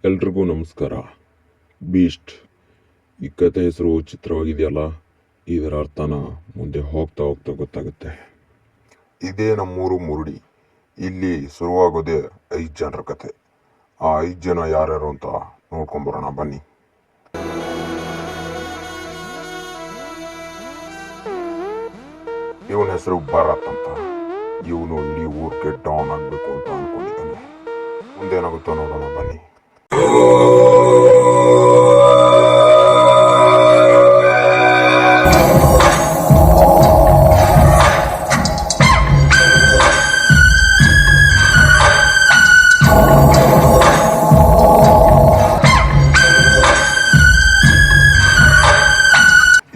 ಎಲ್ರಿಗೂ ನಮಸ್ಕಾರ. ಬೀಸ್ಟ್ ಈ ಕತೆ ಹೆಸರು ಚಿತ್ರವಾಗಿದೆಯಲ್ಲ, ಇದರ ಅರ್ಥನ ಮುಂದೆ ಹೋಗ್ತಾ ಹೋಗ್ತಾ ಗೊತ್ತಾಗುತ್ತೆ. ಇದೇ ನಮ್ಮೂರು ಮುರುಡಿ. ಇಲ್ಲಿ ಶುರುವಾಗೋದೇ 5 ಜನರ ಕತೆ. ಆ 5 ಜನ ಯಾರ್ಯಾರು ಅಂತ ನೋಡ್ಕೊಂಬರೋಣ ಬನ್ನಿ. ಇವನ ಹೆಸರು ಭರತ್ ಅಂತ. ಇವನು ಇಡೀ ಊರಿಗೆ ಡಾನ್ ಆಗಬೇಕು ಅಂತ ಅನ್ಕೊಂಡಿದ್ದಾನೆ. ಮುಂದೇನಾಗುತ್ತೋ ನೋಡೋಣ ಬನ್ನಿ.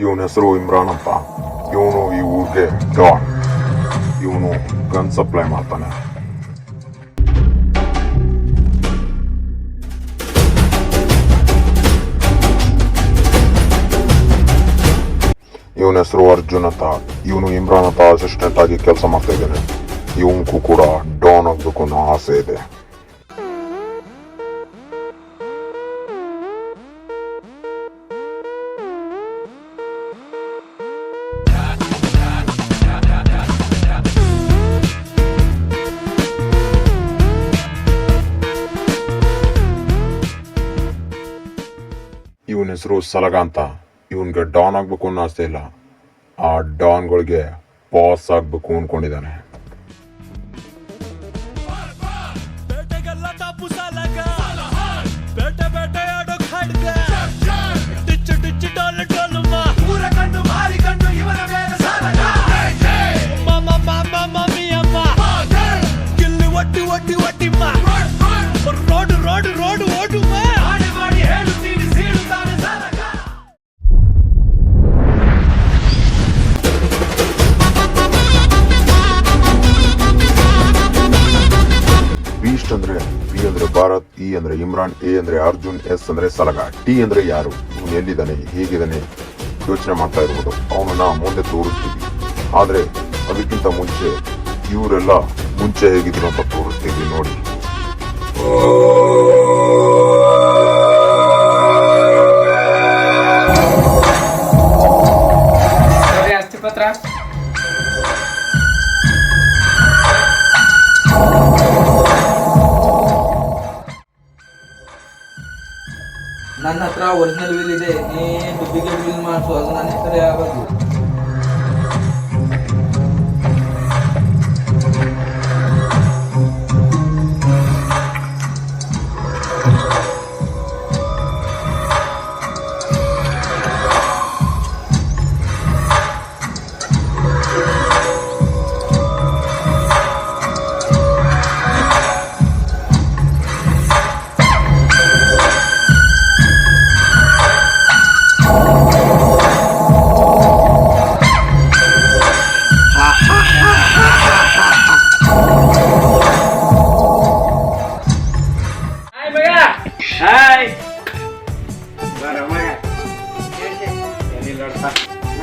ಇವನ ಹೆಸರು ಇಮ್ರಾನ್ ಅಂತ. ಇವನು ಈ ಊರಿಗೆ ಡಾನ್. ಇವನು ಗನ್ ಸಪ್ಲೈ ಮಾಡ್ತಾನೆ. ಇವನ ಹೆಸರು ಅರ್ಜುನ್ ಅಂತ. ಇವನು ಇಮ್ರಾನ್ ಅಂತ ಅಸಿಸ್ಟೆಂಟ್ ಆಗಿ ಕೆಲಸ ಮಾಡ್ತಾ ಇದ್ದಾನೆ. ಇವನ್ಗೂ ಕೂಡ ಡಾನ್ ಆಗ್ಬೇಕು ಅನ್ನೋ ಆಸೆ ಇದೆ. ಇವನ ಹೆಸರು ಸಲಗ ಅಂತ. ಇವನ್ಗೆ ಡಾನ್ ಆಗ್ಬೇಕು ಅನ್ನೋ ಆಸೆ ಇಲ್ಲ. ಆ ಡಾನ್ಗಳಿಗೆ ಬಾಸ್ ಆಗ್ಬೇಕು ಅನ್ಕೊಂಡಿದ್ದಾನೆ. ಬೀಸ್ಟ್ ಅಂದ್ರೆ ಬಿ ಅಂದ್ರೆ ಭಾರತ್, ಇ ಅಂದ್ರೆ ಇಮ್ರಾನ್, ಎ ಅಂದ್ರೆ ಅರ್ಜುನ್, ಎಸ್ ಅಂದ್ರೆ ಸಲಗ, ಟಿ ಅಂದ್ರೆ ಯಾರು, ಇವನು ಎಲ್ಲಿದ್ದಾನೆ, ಹೇಗಿದ್ದಾನೆ ಯೋಚನೆ ಮಾಡ್ತಾ ಇರ್ಬೋದು. ಅವನನ್ನ ಮುಂದೆ ತೋರಿಸ್ತೀವಿ. ಆದ್ರೆ ಅದಕ್ಕಿಂತ ಮುಂಚೆ ಇವರೆಲ್ಲ ಮುಂಚೆ ಹೇಗಿದ್ರು ಅಂತ ತೋರಿಸ್ತೀವಿ ನೋಡಿ. ನನ್ನ ಹತ್ರ ಒರಿಜಿನಲ್ ವೀಲ್ ಇದೆ. ನೀನು ಡೂಪ್ಲಿಕೇಟ್ ವೀಲ್ ಮಾಡಿಸು, ಅದು ನನ್ನ ಹೆಸರೇ ಆಗೋದು.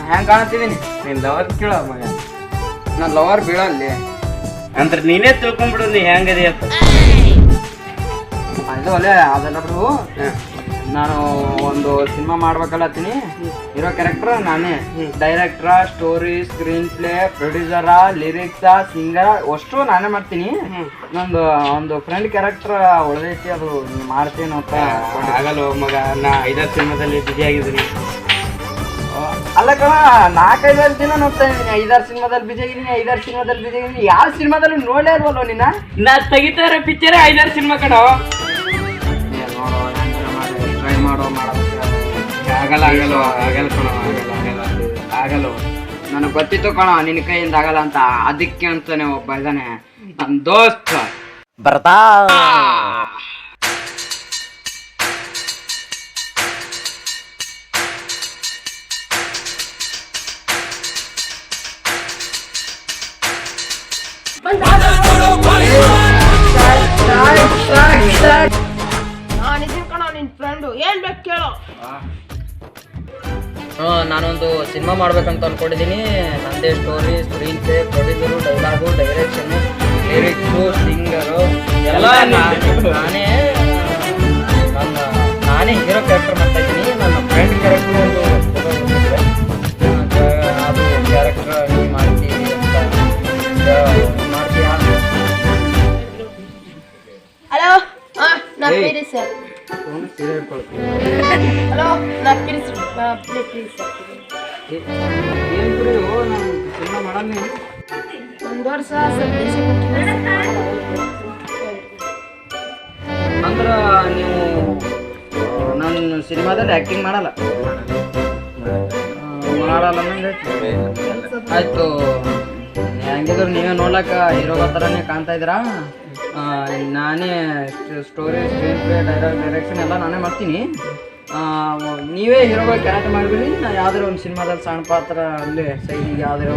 ಹೆಂಗ್ ಕಾಣತಿದೀನಿ? ನೀನ್ ಲವರ್ ಕೇಳೋ ಮಗ. ನನ್ನ ಲವರ್ ಬೀಳಲ್ಲಿ ಅಂದ್ರೆ ನೀನೇ ತಿಳ್ಕೊಂಡ್ಬಿಡು ನೀ ಹೆಂಗದಿ ಅಂತ. ಅದು ಅಲ್ಲೇ ಅದೆಲ್ಲ ಬಿಡು. ನಾನು ಒಂದು ಸಿನಿಮಾ ಮಾಡ್ಬೇಕಲ್ಲತ್ತೀನಿ. ಇರೋ ಕ್ಯಾರೆಕ್ಟರ್ ನಾನೇ. Director, story, screen play, ಪ್ರೊಡ್ಯೂಸರ, ಲಿರಿಕ್ಸ, singer ಅಷ್ಟು ನಾನೇ ಮಾಡ್ತೀನಿ. ನಂದು ಒಂದು ಫ್ರೆಂಡ್ ಕ್ಯಾರೆಕ್ಟರ್ ಉಳಿದೈತಿ, ಅದು ಮಾಡ್ತೀನಿ ಅಂತ. ಆಗಲ್ಲ ಮಗ, ನಾ 5 ಸಿನಿಮಾದಲ್ಲಿ ಬಿಜಿ ಆಗಿದ್ದೀನಿ. ಅಲ್ಲ ಕಣ, 4-5 ದಿನ ನೋಡ್ತಾ ಇದ್ದೀನಿ. 5-6 ಸಿನಿಮಾದಲ್ಲಿ ಬಿಜಿ ಆಗಿದ್ದೀನಿ, 5-6 ಸಿನಿಮಾದಲ್ಲಿ ಬಿಜಿ ಆಗಿದ್ದೀನಿ. ಯಾವ ಸಿನಿಮಾದಲ್ಲಿ ನೋಡೇ ಇಲ್ವಲ್ಲ ನಿನ್ನ? ನಾ ತೆಗಿತಾ ಇರೋ ಪಿಕ್ಚರೇ 5-6 ಸಿನಿಮಾ ಕಣೋ. ಟ್ರೈ ಮಾಡೋ ಆಗಲ್ಲ ಆಗಲ್ಲ ಆಗಲ್ಲ ಕಣೋ, ಆಗಲ್ಲ. ನನಗೆ ಗೊತ್ತಿತ್ತು ಕಣ ನಿನ್ನ ಕೈಯಿಂದ ಆಗಲ್ಲ ಅಂತ. ಅದಕ್ಕೆ ಅಂತಾನೆ ಒಬ್ಬ ಇದ್ದಾನೆ ನನ್ನ ದೋಸ್ತ ಬರ್ತಾ. ನಾನೊಂದು ಸಿನಿಮಾ ಮಾಡ್ಬೇಕಂತ ಅನ್ಕೊಂಡಿದ್ದೀನಿ. ನಂದೇ story, screenplay, producer, dialogue, direction, lyrics, singer ಎಲ್ಲ ನಾನೇ. ನಾನೇ ಹೀರೋ ಕ್ಯಾರೆಕ್ಟರ್ ಮಾಡ್ತಾ ಇದ್ದೀನಿ. ನನ್ನ ಫ್ರೆಂಡ್ ಕ್ಯಾರೆಕ್ಟರ್ ಒಂದು ಅದು ಕ್ಯಾರೆಕ್ಟರ್ ನೀವು ಮಾಡ್ತೀವಿ ಅಂತ ಮಾಡ್ತೀಯಾ? ಹಲೋ ನಾ ಪೀರಿ ಸರ್. ಸೀರೆ ಹಿಡ್ಕೊಳ್ತೀನಿ. ಹಲೋ ನಾ ಪೀರಿ ಸರ್. Please sir. ಏನು ಗುರು ನಾನು ಸಿನಿಮಾ ಮಾಡಲ್ಲ. ಒಂದು ವರ್ಷ ಅಂದ್ರೆ ನೀವು ನನ್ನ ಸಿನಿಮಾದಲ್ಲಿ ಆ್ಯಕ್ಟಿಂಗ್ ಮಾಡಲ್ಲ ಅನ್ನಂಗೆ ಆಯಿತು. ಹೆಂಗಿದ್ರು ನೀವೇ ನೋಡ್ಲಕ್ಕ ಹೀರೋ ಥರನೇ ಕಾಣ್ತಾ ಇದ್ದೀರಾ. ನಾನೇ ಸ್ಟೋರಿ, ಸ್ಕ್ರೀನ್ ಪ್ಲೇ, ಡೈರೆಕ್ಷನ್ ಎಲ್ಲ ನಾನೇ ಮಾಡ್ತೀನಿ. ನೀವೇ ಹೀರೋಗಳು ಕ್ಯಾರೆಕ್ಟರ್ ಮಾಡಿಬಿಡಿ. ನಾ ಯಾವ್ದಾರು ಒಂದು ಸಿನಿಮಾದಲ್ಲಿ ಸಣ್ಣ ಪಾತ್ರ ಅಲ್ಲಿ ಸೈಡಿಗೆ ಯಾವ್ದಾರು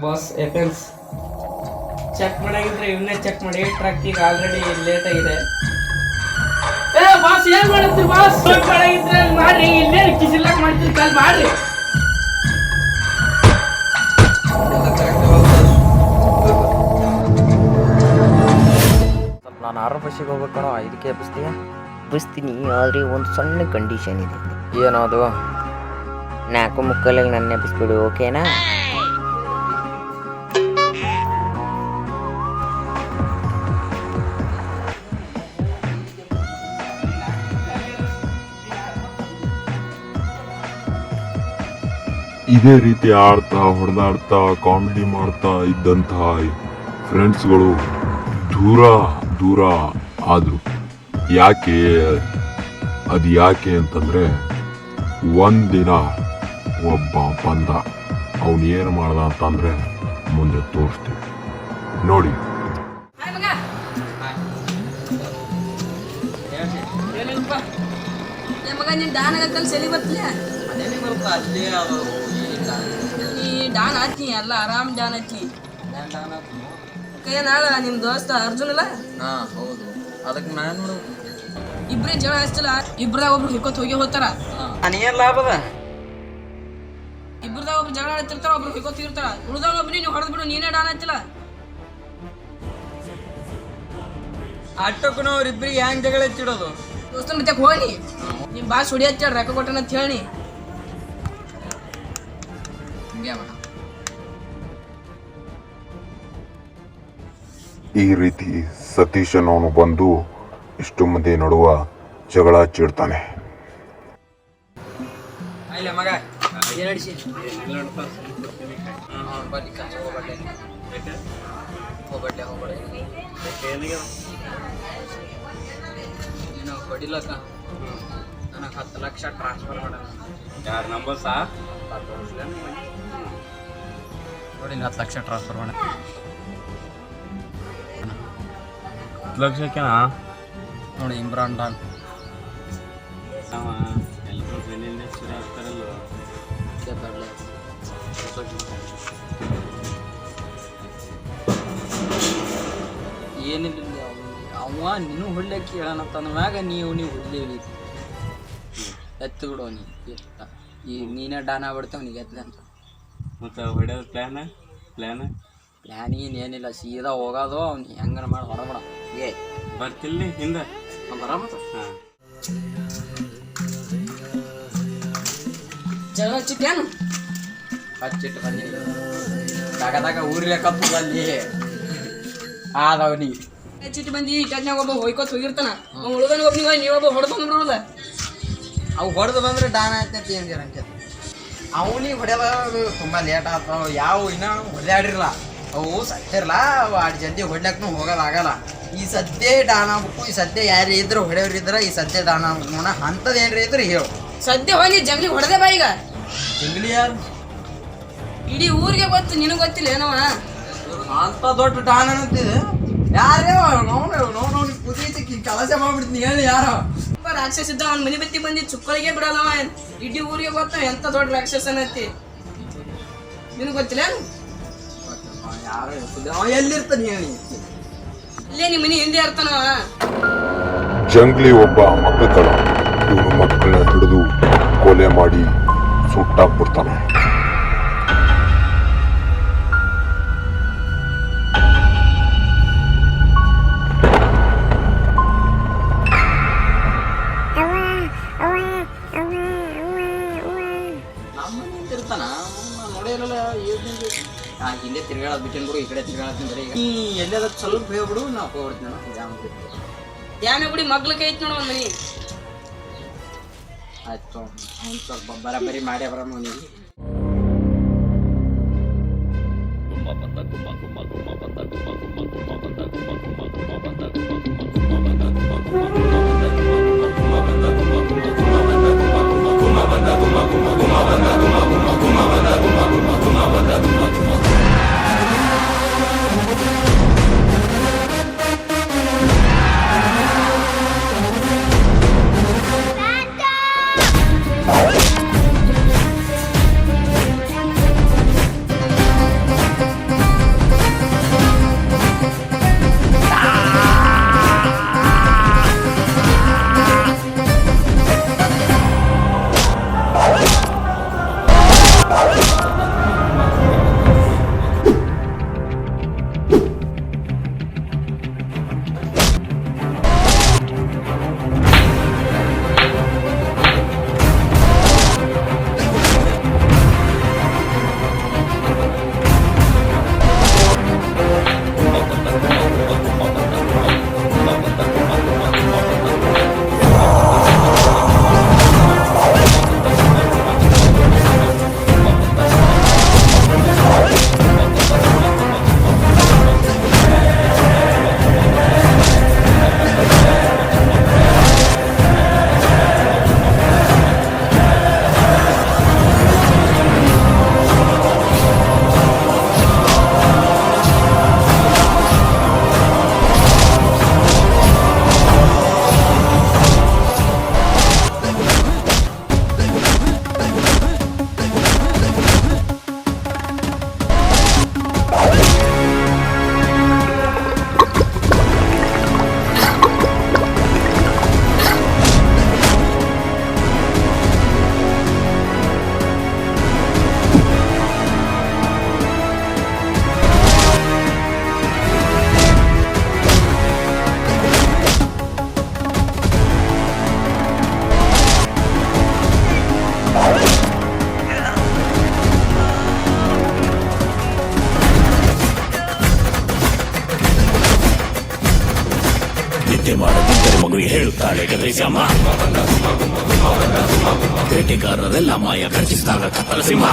ಬಾಸ್ ಏರ್ಟೆಲ್ಸ್ ಚೆಕ್ ಮಾಡಾಗಿದ್ರೆ ಇವನ್ನೇ ಚೆಕ್ ಮಾಡಿ. ಟ್ರಕ್ಕಿಗೆ ಆಲ್ರೆಡಿ ಲೇಟ್ ಆಗಿದೆ. ಏ ಬಾಸ್ ಏನ್ ಮಾಡತ್ತೀರಿ ಬಾಸ್? ಚೆಕ್ ಮಾಡಾಗಿದ್ರೆ ಮಾಡ್ರಿ, ಇಲ್ಲೇ ಕಿಸಿಲಾಕ್ ಮಾಡ್ತೀರಿ, ಕಾಲ್ ಮಾಡ್ರಿ. ನಾನು 6 ಬಸ್ಸಿಗೆ ಹೋಗ್ಬೇಕಣೋ. 5ಕ್ಕೆ ಎಬ್ಬಿಸ್ತೀಯ? ಎಬ್ಬಿಸ್ತೀನಿ, ಆದರೆ ಒಂದು ಸಣ್ಣ ಕಂಡೀಷನ್ ಇದೆ. ಏನದು? 4:45 ನನ್ನ ಎಬ್ಬಿಸ್ಬಿಡು, ಓಕೆನಾ? ಇದೇ ರೀತಿ ಆಡ್ತಾ ಹೊಡೆದಾಡ್ತಾ ಕಾಮಿಡಿ ಮಾಡ್ತಾ ಇದ್ದಂತಹ ಫ್ರೆಂಡ್ಸ್ಗಳು ದೂರ ದೂರ ಆದರು. ಯಾಕೆ? ಅದು ಯಾಕೆ ಅಂತಂದರೆ ಒಂದಿನ ಒಬ್ಬ ಬಂದ. ಅವನು ಏನು ಮಾಡ್ದ ಅಂತಂದರೆ ಮುಂದೆ ತೋರಿಸ್ತೀವಿ ನೋಡಿ. ಮಗ ನೀನು ಡಾನ್ ಆಗತ್ತಲ್ಲಿ ಸೆಲಿ ಬರ್ತೀಯ? ಅದೇನೇ ಬರುತ್ತೆ ಅಲ್ಲಿ ನೀ ಡಾನ್ ಆತಿ ಅಲ್ಲ, ಆರಾಮ್ ಡಾನ್ ಆತಿ. ಕೈ ನಾಳ ನಿಮ್ಮ ದೋಸ್ತ ಅರ್ಜುನ್ ಅಲ್ಲ? ಹಾಂ ಹೌದು. ಅದಕ್ಕೆ ನಾನು ನೋಡು ಇಬ್ಬರೇ ಜಗಳ ಹಚ್ಚಲ್ಲ, ಇಬ್ರದಾಗ ಒಬ್ರು ಹಿಕ್ಕೋತ್ ಹೋಗಿ ಹೋಗ್ತಾರ. ನನಗೇನು ಲಾಭ ಅದ? ಇಬ್ರದಾಗ ಒಬ್ರು ಜಗಳ ಆಡ್ತಿರ್ತಾರ, ಒಬ್ರು ಹಿಕ್ಕೋತ್ ಇರ್ತಾರ. ಉಳ್ದಾಗ ಒಬ್ರು ನೀವು ಹೊಡೆದ್ ಬಿಡು, ನೀನೇ ಡಾನ್ ಆಯ್ತಿಲ್ಲ. ಅಟ್ಟಕ್ಕೂ ಅವ್ರಿಬ್ರಿಗೆ ಹೆಂಗ್ ಜಗಳ ಹಚ್ಚಿಡೋದು? ದೋಸ್ತನ ಮತ್ತೆ ಹೋಗಿ ನಿಮ್ಮ ಬಾಸ್ ಹೊಡಿ ಹಚ್ಚಾಡ ರೊಕ್ಕ ಕೊಟ್ಟನ ಅಂತ ಹೇಳಿ. ಈ ರೀತಿ ಸತೀಶ್ ಅನ್ನೋನು ಬಂದು ಇಷ್ಟು ಮಂದಿ ನಡುವ ಜಗಳ ಹಚ್ಚಿಡ್ತಾನೆ. ಇಲ್ಲ ಮಗ ನಡೆಸಿ ಹೋಗ್ಬಡ್ಲೆ ನೀನು ಕೊಡಿಲಕ್ಕ ನನಗೆ 10 ಲಕ್ಷ ಟ್ರಾನ್ಸ್ಫರ್ ಮಾಡೋಣ. ಯಾರ ನಂಬರ್ ಸಾ ನೋಡಿ 10 ಲಕ್ಷ ಟ್ರಾನ್ಸ್ಫರ್ ಮಾಡೋಣ. 10 ಲಕ್ಷಕ್ಕೆನಾ? ನೋಡಿ ಇಮ್ರಾನ್ ಡಾನ್ ಎಲ್ಲರೂ ಬೆನ್ನಿಂದ ಶುರು ಆಗ್ತಾರಲ್ಲ. ಏನಿಲ್ಲ ಅವ ನೀನು ಹೊಡ್ಲಿಕ್ಕೆ ಹೇಳೋಣಂತಂದ ಮ್ಯಾಗ ನೀವು ಹೊಡ್ಲೇವಿ ಎತ್ತು ಬಿಡು. ಈಗ ನೀನೇ ಡಾನ್ ಆಗ್ಬಿಡ್ತಾವ ನೀಗ ಎತ್ತಲೆ ಅಂತ. ಮತ್ತು ಹೊಡೆಯೋದು ಪ್ಲ್ಯಾನ್ ಏನಿಲ್ಲ, ಸೀದಾ ಹೋಗೋದು ಅವ್ನು ಹೆಂಗನ ಮಾಡಿ ಹೊರಬಿಡ. ಏ ಬರ್ತಿಲ್ಲಿ ಹಿಂದೆ ಬರಾಮತ್ತ. ಹಾಂ ಜಗಳ ಹಚ್ಚಿಟ್ಟೇನು? ಹಚ್ಚಿಟ್ಟು ಬಂದಿಲ್ಲ ತಗದಾಗ ಊರ್ಲೆಕ್ಕಪ್ಪು ಅಲ್ಲಿ ಆದವನಿಗೆ ಹಚ್ಚಿಟ್ಟು ಬಂದು ಈ ಟಚ್ನಾಗ ಒಬ್ಬ ಹೋಯ್ಕೋತ್ ಹೋಗಿರ್ತಾನ. ಉಳ್ದನ ಒಬ್ಬ ನೀವೊಬ್ಬ ಹೊಡೆದು ಬಿಡೋದ. ಅವು ಹೊಡೆದು ಬಂದ್ರೆ ಡಾನ್ ಆಯ್ತೈತಿ ಅಂತೆ. ಅವನಿಗೆ ಹೊಡೆಯೋದ ತುಂಬ ಲೇಟ್ ಆಗ್ತಾವ. ಯಾವ ಇನ್ನೂ ಹೊಡೆದಾಡಿರಲ್ಲ, ಅವು ಸತ್ತಿರಲ್ಲ, ಅವು ಆಡು ಜಲ್ದಿ ಹೊಡ್ಲಕ್ಕೂ ಹೋಗೋದಾಗಲ್ಲ. ಈ ಸದ್ಯ ಡಾನ್ ಆಗ್ಬೇಕು, ಈ ಸದ್ಯ ಯಾರು ಇದ್ರು ಹೊಡೆಯವ್ರು ಇದ್ರೆ ಈ ಸದ್ಯ ಡಾನ್ ಆಗ್ಬೇಕು ನೋಡ. ಅಂಥದ್ದು ಏನ್ರಿ ಇದ್ರೆ ಹೇಳು. ಸದ್ಯ ಹೋಗಿ ಜಂಗ್ಲಿಗೆ ಹೊಡೆದೆ ಬಾ. ಈಗ ಜಂಗ್ಲಿ ಯಾರು? ಇಡೀ ಊರಿಗೆ ಗೊತ್ತು, ನಿನಗೆ ಗೊತ್ತಿಲ್ಲ ಏನವ? ಅಂತ ದೊಡ್ಡ ಡಾನ್ ಅನ್ನಂತಿದೆ ಯಾರೇ ನೋವು ಕುದೀತಿ ಕೆಲಸ ಮಾಡ್ಬಿಡ್ತೀನಿ ಹೇಳಿ. ಯಾರೋ ರಾಕ್ಷಸ ಇದ್ದ, ಅವ್ನ ಮನೆ ಬತ್ತಿ ಬಂದು ಚುಕ್ಕಳಿಗೆ ಬಿಡಲ್ಲವ. ಇಡೀ ಊರಿಗೆ ಗೊತ್ತ ಎಂತ ದೊಡ್ಡ ರಾಕ್ಷಸನತ್ತಿ. ನಿನಗೆ ಗೊತ್ತಿಲ್ಲ ಏನು? ಯಾರು ಎಲ್ಲಿರ್ತಾನೆ ಹೇಳಿ? ಇಲ್ಲೇ ನಿಮ್ಮ ಮನೆ ಹಿಂದೆ ಇರ್ತಾನವ. ಜಂಗ್ಲಿ ಒಬ್ಬ ಮಕ್ಕಳ ಇವನು ಮಕ್ಕಳನ್ನ ಹಿಡಿದು ಕೊಲೆ ಮಾಡಿ ಸುಟ್ಟಾಕ್ಬಿಡ್ತಾನೆ. ಹೇಳ್ತೀನಿ ಬರೀ ನೀ ಎಲ್ಲಾದ್ರೂ ಸ್ವಲ್ಪ ಹೇಳ್ಬಿಡು ನಾವು ಹೋಗ್ಬಿಡ್ತೀನಿ ನಾನು ಧ್ಯಾನ ಗುಡಿ ಮಗ್ಲಕ್ಕೆ ಐತಿ ನೋಡು ಒಂದು ಮನಿ. ಆಯ್ತು ಅವ್ನು ಸ್ವಲ್ಪ ಬರಾಬರಿ ಮಾಡಿ ಬರಮ್ಮ ನೀವು ನಿದ್ದೆ ಮಾಡದಿದ್ದರೆ ಮಗುವಿಗೆ ಹೇಳುತ್ತಾಳೆ ಗದರಿಸಮ್ಮ. ಬೇಟೆಗಾರರೆಲ್ಲ ಮಾಯ ಖರ್ಚಿಸಿದಾಗ ಕತ್ತಲ ಸಿಂಹ.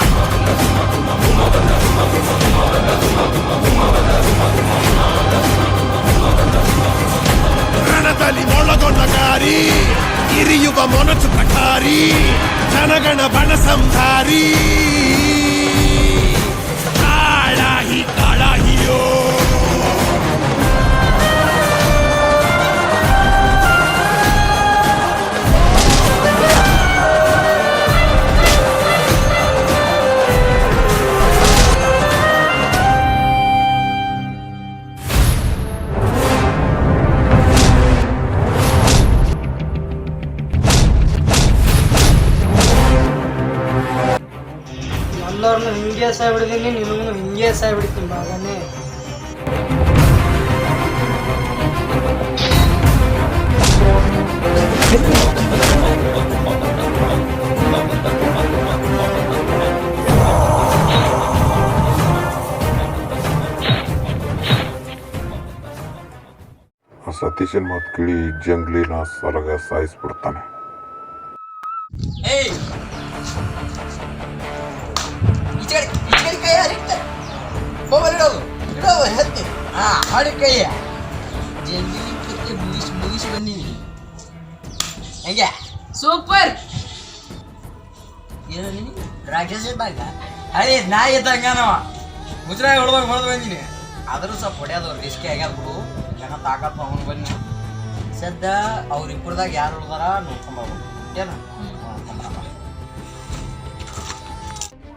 ರಣದಲ್ಲಿ ಮೊಳಗೊಳ್ಳಗಾರಿ ಇರಿಯುವ ಮೊನಚು ಕಠಾರಿ ಜನಗಣ ಬಣ ಸಂಹಾರಿ ಕಾಳಾಹಿ ಕಾಳಾಹಿಯೋ. ಎಲ್ಲರನ್ನು ಹಿಂಗೆ ಸಾಯ್ಬಿಡ್ತೀನಿ, ನಿನಗೂ ಹಿಂಗೆ ಸಾಯ್ಬಿಡ್ತೀನಿ ಬಾಗಾನೆ. ಆ ಸತೀಶನ್ ಮಾತು ಕೇಳಿ ಜಂಗ್ಲಿನ ಸಲಗ ಸಾಯಿಸ್ಬಿಡ್ತಾನೆ. ಏಯ್ ಈಚೆ ಕೈ ಹರಿತ ಮೊಬೈಲ್ ಇಡೋದು ಹತ್ತಿ ಹಾಡಿ ಕೈಯ ಜಲ್ದಿ ಕಿತ್ತಿ ಮುಗಿಸಿ ಬಂದೀನಿ. ಹೆಂಗೆ ಸೂಪರ್. ಏನು ನೀನು ರಾಕ್ಷಸ ಇದ್ದಾಗ ಅದೇ ನಾಯಿ ಇದ್ದಂಗನವ ಮುಜ್ರಾಯ ಹೊಡೆದಾಗ ಹೊಡೆದು ಬಂದೀನಿ. ಆದರೂ ಸ್ವಲ್ಪ ಹೊಡೆಯೋದು ರಿಸ್ಕಿ ಆಗ್ಯಾದ ಬಿಡು. ಜನ ತಾಕತ್ ಅವನು ಬನ್ನಿ ಸದ್ದ ಅವ್ರಿಬ್ಬರದಾಗ ಯಾರು ಉಳ್ದಾರ ನೋಡ್ಕೊಂಬರ್ಬೋದು ಏನು.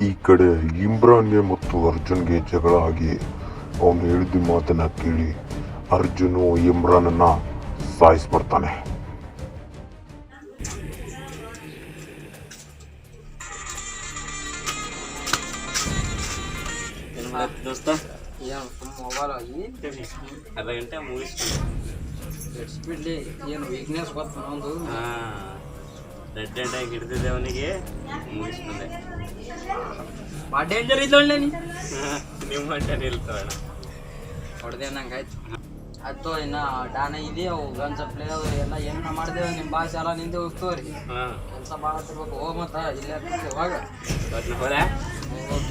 ಈ ಕಡೆ ಇಮ್ರಾನ್ಗೆ ಮತ್ತು ಅರ್ಜುನ್ಗೆ ಜಗಳ ಆಗಿ ಅವನು ಹೇಳಿದ ಮಾತನ್ನ ಕೇಳಿ ಅರ್ಜುನು ಇಮ್ರಾನನ್ನ ಸಾಯಿಸ್ಬಿಡ್ತಾನೆ. ದೋಸ್ತ ಏನು ಮೊಬೈಲ್ ಅರ್ಧ ಗಂಟೆ ಮುಗಿಸ್ಕೊಂಡು ಸ್ಪೀಡ್ಲಿ ಏನು ವೀಕ್ನೆಸ್ ಗೊತ್ತ ಒಂದು ರೆಡ್ ಹ್ಯಾಂಡ್ ಆಗಿ ಹಿಡಿದಿದ್ದೆ ಅವನಿಗೆ ಮುಗಿಸ್ಕೊಂಡೆ. ಭಾಳ ಡೇಂಜರ್ ಇದ್ದೊಳ್ಳೆ ನಿಮ್ಮ ಮಂಟನೆ ಇಲ್ತವಣ್ಣ. ಹೊಡೆದೆ ನಂಗೆ ಆಯ್ತು. ಆಯ್ತು ಇನ್ನು ಡಾನ ಇದೆಯೋ ಗನ್ಸ ಪ್ಲೇ ಎಲ್ಲ ಏನೇನೋ ಮಾಡಿದೆವು. ನಿಮ್ಮ ಭಾಷೆ ಎಲ್ಲ ನಿಂದೆ ಹೋಗ್ತೀವ್ರಿ. ಕೆಲಸ ಭಾಳ ತಿರ್ಬೇಕು. ಹೋಗಿ ಮತ್ತೆ ಇಲ್ಲೇ ಇವಾಗ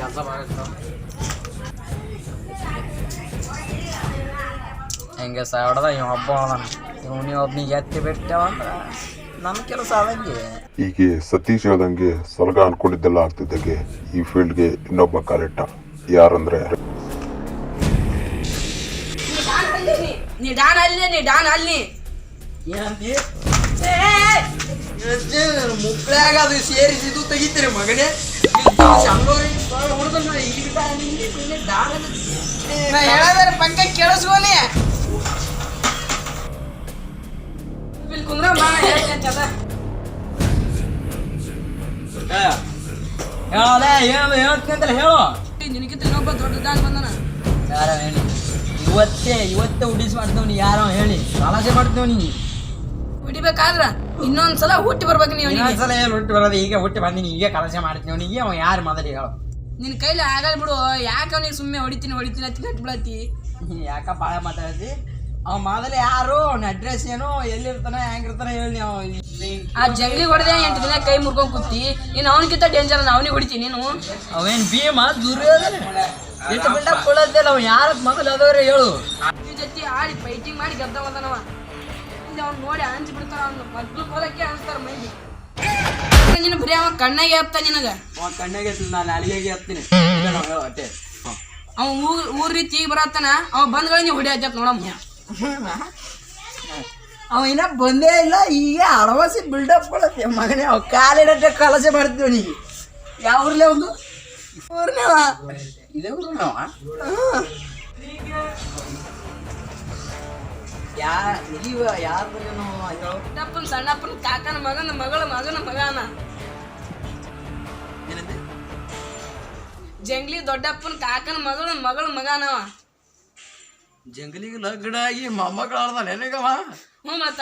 ಕೆಲಸ ಭಾಳ ಹೆಂಗೆ ಹೊಡೆದ ಇವ್ ಹಬ್ಬ ಹೊಡೆದಾನ. ನೀವು ಒಬ್ನಿಗೆ ಎತ್ತಿ ಬಿಟ್ಟೆವ ಅಂದ್ರೆ ನಮ್ಮ ಕೆಲಸ ಆದಂಗೆ. ಹೀಗೆ ಸತೀಶ್ ಹೇಳ್ದಂಗೆ ಸಲಗ ಅನ್ಕೊಂಡಿದ್ದೆಲ್ಲ ಆಗ್ತಿದ್ದಾಗೆ ಈ ಫೀಲ್ಡ್ಗೆ ಇನ್ನೊಬ್ಬ ಕಾಲಿಟ್ಟ. ಯಾರಂದ್ರೆ ನೀ ಡಾನ್ ಅಲ್ಲಿ ಏನಂತಿ ಮುಕ್ಳಾಗ ಅದು ಸೇರಿಸಿದ್ದು ತೆಗಿತೀರಿ ಮಗನೇ. ಹೇಳೋದ್ರ ಪಕ್ಕ ಕೇಳಿಸ್ಕೊನಿ ಇಲ್ಲಿ ಕುಂದ್ರ ಹೇಳ್ತಂತಲ್ಲ ಹೇಳು. ನಿನಗಿಂತ ಇನ್ನೊಬ್ಬ ದೊಡ್ಡ ಡಾನ್ ಬಂದನ. ಯಾರೋ ಹೇಳಿ ಇವತ್ತೇ ಉಡಿಸ್ ಮಾಡ್ತೇವನಿ. ಯಾರೋ ಹೇಳಿ ಕಲಾಸೆ ಮಾಡ್ತೇವನಿ. ಹಿಡಿಬೇಕಾದ್ರ ಇನ್ನೊಂದ್ಸಲ ಹುಟ್ಟಿ ಬರ್ಬೇಕು ನೀವು. ಇನ್ನೊಂದ್ಸಲ ಏನು ಹುಟ್ಟಿ ಬರೋದು? ಈಗ ಹುಟ್ಟಿ ಬಂದಿನಿ, ಈಗ ಕಲಾಸೆ ಮಾಡ್ತೇವನಿಗೆ. ಅವ ಯಾರು ಮೊದಲಿಗೆ ಹೇಳು. ನಿನ್ನ ಕೈಲಿ ಆಗಲ್ಲ ಬಿಡು. ಯಾಕೆ ಅವನಿಗೆ ಸುಮ್ಮನೆ ಹೊಡಿತೀನಿ ಅಂತ ಕಟ್ಟಿ ಬಿಡತ್ತಿ. ಯಾಕ ಭಾಳ ಮಾತಾಡ್ತಿ? ಅವ ಮೊದಲು ಯಾರು, ಅವ್ನ ಅಡ್ರೆಸ್ ಏನು, ಎಲ್ಲಿರ್ತಾನೆ, ಹೆಂಗಿರ್ತಾನೆ ಹೇಳಿ. ಅವ ಆ ಜಗಲಿ ಹೊಡೆದೆ 8 ದಿನ ಕೈ ಮುರ್ಕೊಂಡ್ ಕೂತಿ. ಇನ್ನು ಅವನಿಗಿಂತ ಡೇಂಜರ್ ಅವನಿಗೆ ಹೊಡಿತೀನಿ ನೀನು. ಅವೇನ್ ಭೀಮ ದುರ್ಯೋಧನ ಇಟ್ಟು ಬಿಟ್ಟ ಕೊಡೋದಿಲ್ಲ. ಅವ ಯಾರ ಮೊದಲು ಅದವ್ರೆ ಹೇಳು. ಈ ಜೊತೆ ಆಡಿ ಫೈಟಿಂಗ್ ಮಾಡಿ ಗೆದ್ದ ಬಂದನವ. ಅವ್ನು ನೋಡಿ ಹಂಚಿ ಬಿಡ್ತಾರ. ಅವ್ನು ಮೊದ್ಲು ಕೋಲಕ್ಕೆ ಅನ್ಸ್ತಾರ ಮಂದಿ. ನೀನು ಬರೀ ಅವ ಕಣ್ಣಾಗೆ ಹತ್ತ ನಿನಗ. ಅವ ಕಣ್ಣಾಗೆ ನಾನು ಅಲ್ಲಿಗೆ ಹತ್ತೀನಿ ಅಟ್ಟೆ. ಅವ ಊರ್ ರೀತಿ ಈಗ ಬರತ್ತಾನ. ಅವ ಬಂದ್ಗಳ ನೀವು ಹೊಡಿ ಹಚ್ಚತ್ ನೋಡಮ್ಮ. ಅವ ಇನ್ನ ಬಂದೇ ಇಲ್ಲ. ಈಗ ಅಡವಾಸಿ ಬಿಲ್ಡಪ್ ಕೊಡತ್ತೆ ಮಗನೇ. ಅವ ಕಾಲಿಡಟ್ಟೆ ಕಲಸೆ ಮಾಡ್ತೀವಿ ನೀ. ಯಾವ ಊರ್ಲೇ ಒಂದು ಊರ್ನೇವ ಇದೇ ಊರ್ನವ. ದೊಡ್ಡಪ್ಪನ ಸಣ್ಣಪ್ಪನ ಕಾಕನ ಮಗನ ಮಗನ ಜಂಗ್ಲಿ ದೊಡ್ಡಪ್ಪನ ಕಾಕನ ಮಗಳ ಮಗನವ. ಜಂಗಲಿಗೆ ಲಗ್ನ ಆಗಿ ಮೊಮ್ಮಕ್ಕಳಾರ್ದ ನೆನಗವ. ಹ್ಞೂ ಮತ್ತ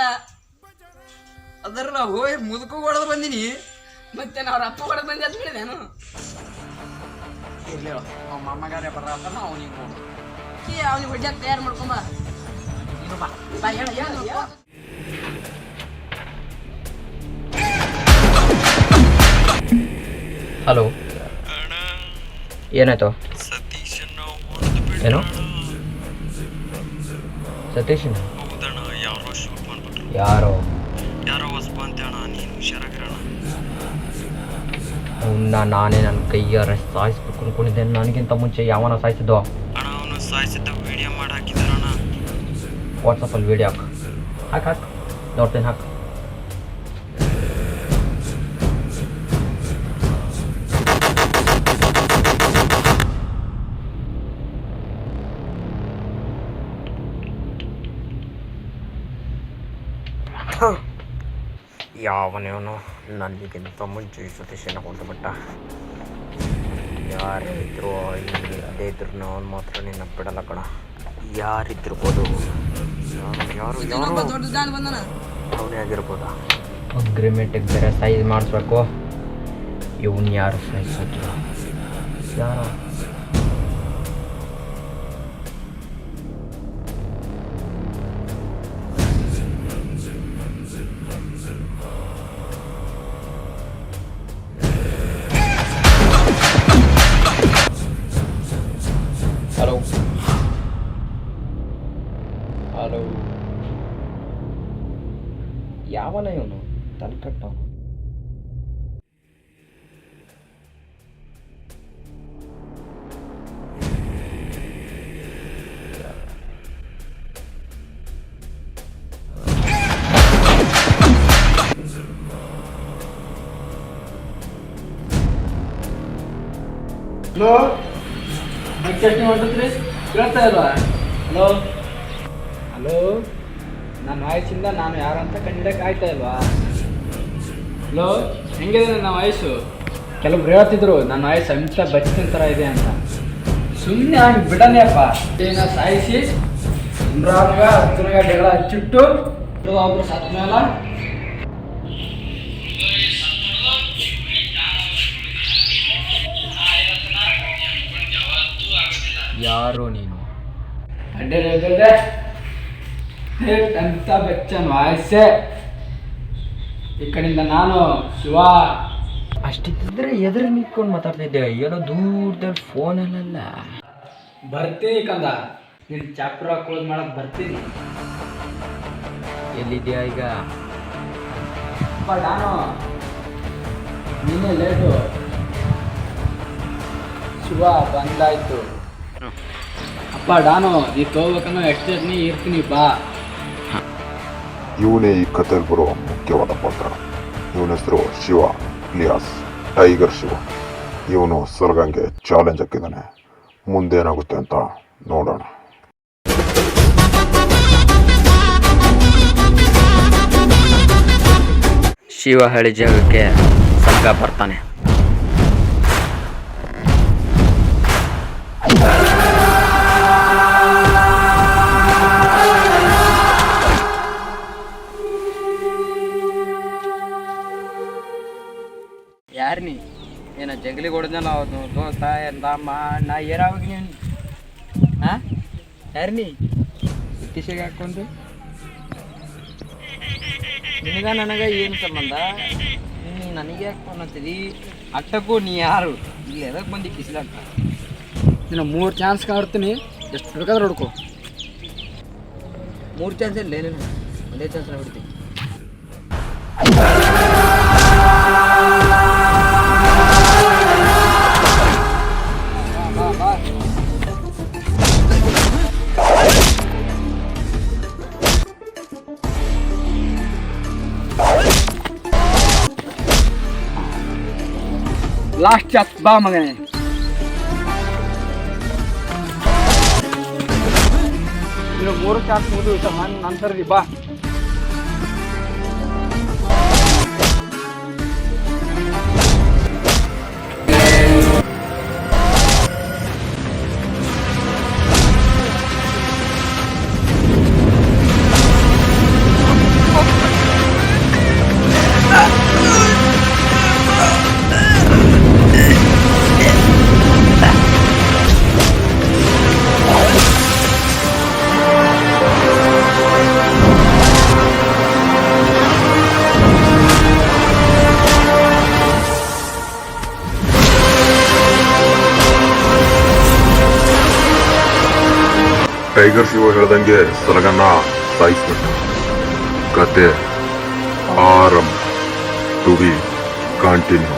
ಅದರ ನಾವು ಹೋಗಿ ಮುದುಕು ಹೊಡೆದು ಬಂದಿನಿ. ಮತ್ತೆ ಅವ್ರ ಅಪ್ಪ ಹೊಡೆದು ಬಂದು ಹತ್ತು ಬಿಡಿದೇನು. ಇರ್ಲಿ ಅವ ಮೊಮ್ಮಗಾರೆ ಬರತ್ತಾನ. ಅವನಿಗೆ ಅವ್ನಿಗೆ ಹೊಡ್ಯಾಕ ತಯಾರು ಮಾಡ್ಕೊಂಬ. ಹಲೋ, ಏನಾಯ್ತು? ಏನು ಸತೀಶ್? ಯಾರೋ ಅವನ್ನ ನಾನೇ ನನ್ನ ಕೈಯಾರ ಸಾಯಿಸ್ಬೇಕು ಅನ್ಕೊಂಡಿದ್ದೆ. ನನಗಿಂತ ಮುಂಚೆ ಯಾವನ ಸಾಯಿಸಿದ್ದು? ವಿಡಿಯೋ ಮಾಡಿ ಹಾಕಿದಾರಣ. ವಾಟ್ಸಪ್ಪಲ್ಲಿ ವೀಡಿಯೋ ಹಾಕು ನೋಡ್ತೀನಿ. ಹಾಕು. ಯಾವನೇವನು ನನಗಿಂತ ಮುಂಚೆ ಸತೀಶನ ಹೊಡೆದುಬಿಟ್ಟ. ಯಾರಿದ್ರು ಇಲ್ಲದೇ ಇದ್ರು ನಾನು ಮಾತ್ರ ನಿನ್ನ ಬಿಡಲ್ಲ ಕಣ. ಯಾರಿದ್ದಿರ್ಬೋದು, ಯಾರು ದೊಡ್ಡ ಡಾನ್ ಬಂದನ. ಅವನೇ ಆಗಿರ್ಬೋದಾ? ಅಗ್ರಿಮೆಂಟಿಗೆ ಬೇರೆ ಸೈಜ್ ಮಾಡಿಸ್ಬೇಕು. ಇವನು ಯಾರು ಸೈಜ್ ಹಾಕಿಲ್ಲ. ಯಾರು ಹಲೋ ಯಾವನ ಇವನು? ತಲೆ ಕಟ್ಟವ. ಹಲೋ, ಚಟ್ನಿ ಹೊಂಟತ್ರಿ ಕೇಳ್ತಾ ಇಲ್ವಾ? ಹಲೋ ನನ್ನ ವಾಯ್ಸಿಂದ ನಾನು ಯಾರಂತ ಕಂಡಿಡಕ್ಕೆ ಆಯ್ತಾ ಇಲ್ವಾ? ಹಲೋ, ಹೆಂಗಿದೆ ನನ್ನ ವಾಯ್ಸು? ಕೆಲವ್ರು ಹೇಳ್ತಿದ್ರು ನನ್ನ ವಾಯ್ಸ್ ಅಮಿತ ಬಚ್ಚನ್ ಥರ ಇದೆ ಅಂತ. ಸುಮ್ಮನೆ ಹಂಗೆ ಬಿಡನೇಪ್ಪ. ಏನ ಸಾಯಿಸಿ ಇಮ್ರಾನ್ಗ ಅರ್ಜುನ್ಗ ಜಗಳ ಹಚ್ಚಿಟ್ಟು ಒಬ್ರು ಸತ್ತ ಮೇಲೆ ಯಾರು ನೀನು? ಅಮಿತಾಬ್ ಬಚ್ಚನ್ ವಾಯ್ಸೆ. ಈ ಕಡೆಯಿಂದ ನಾನು ಶಿವ. ಅಷ್ಟಿದ್ರೆ ಎದುರು ನಿಂತ್ಕೊಂಡು ಮಾತಾಡ್ತಿದ್ದೆ, ಏನೋ ದೂರದಲ್ಲಿ ಫೋನಲ್ಲ. ಬರ್ತೀನಿ ಕಂದ, ನಿನ್ನ ಚಾಪ್ಟರ್ ಕ್ಲೋಸ್ ಮಾಡಕ್ ಬರ್ತೀನಿ. ಎಲ್ಲಿದ್ಯಾ ಈಗ? ನಾನು ನಿನ್ನೆ ಲೇಟು, ಶಿವ ಬಂದಾಯ್ತು. ಅಪ್ಪ ಡಾನು, ನೀ ತಗೋಬೇಕನ್ನೋ ಎಷ್ಟೇ ಇರ್ತೀನಿ ಬಾ. ಇವನೇ ಈ ಕಥೆಯಲ್ಲಿ ಬರೋ ಮುಖ್ಯವಾದ ಪಾತ್ರ. ಇವನ ಹೆಸರು ಶಿವ ಇಲಿಯಾಸ್ ಟೈಗರ್ ಶಿವ. ಇವನು ಸರ್ಗಂಗೆ ಚಾಲೆಂಜ್ ಹಾಕಿದ್ದಾನೆ. ಮುಂದೇನಾಗುತ್ತೆ ಅಂತ ನೋಡೋಣ. ಶಿವ ಹೇಳಿ ಜಾಗಕ್ಕೆ ಸರ್ಗ ಬರ್ತಾನೆ. ಯಾರು ನೀ? ಏನ ಜಗಲಿಗೆ ಹೊಡೆದಲ್ಲ ಅವನು ದೋಸ್ತ ಎಂದಮ್ಮ ನಾ ಏರಾವಾಗ ನೀನು? ಹಾಂ, ಯಾರು ನೀ? ಇತ್ತೀಚೆಗೆ ಹಾಕೊಂಡು ನಿನಗ ನನಗ ಏನು ಸಂಬಂಧ? ನೀ ನನಗೆ ಯಾಕೆ ಫೋನ್ ಅಂತಿದಿ? ಅಟ್ಟಕ್ಕೂ ನೀ ಯಾರು? ಇಲ್ಲಿ ಎದಕ್ಕೆ ಬಂದು ಕಿಸ್ಲಾಟ? ನೀನು 3 ಚಾನ್ಸ್ ಕಾಡ್ತೀನಿ, ಎಷ್ಟು ಬೇಕಾದ್ರೆ ಹೊಡ್ಕೊ. 3 ಚಾನ್ಸ್ ಇಲ್ಲ, ಏನೇನು ಒಂದೇ ಚಾನ್ಸ್ ಹೊಡಿತೀನಿ. ಲಾಸ್ಟ್ ಚಾನ್ಸ್ ಬಾ ಮಗನೇ. ನೀನು 3 ಚಾನ್ಸ್ ಮುಗಿದು ನಂತರ ಬಾ. ಟೈಗರ್ ಶಿವ ಹೇಳ್ದಂಗೆ ಸರ್ಗನ್ನ ಸಾಯಿಸ್ಬಿಟ್ಟು ಕತೆ ಆರಂಭ. To be continue.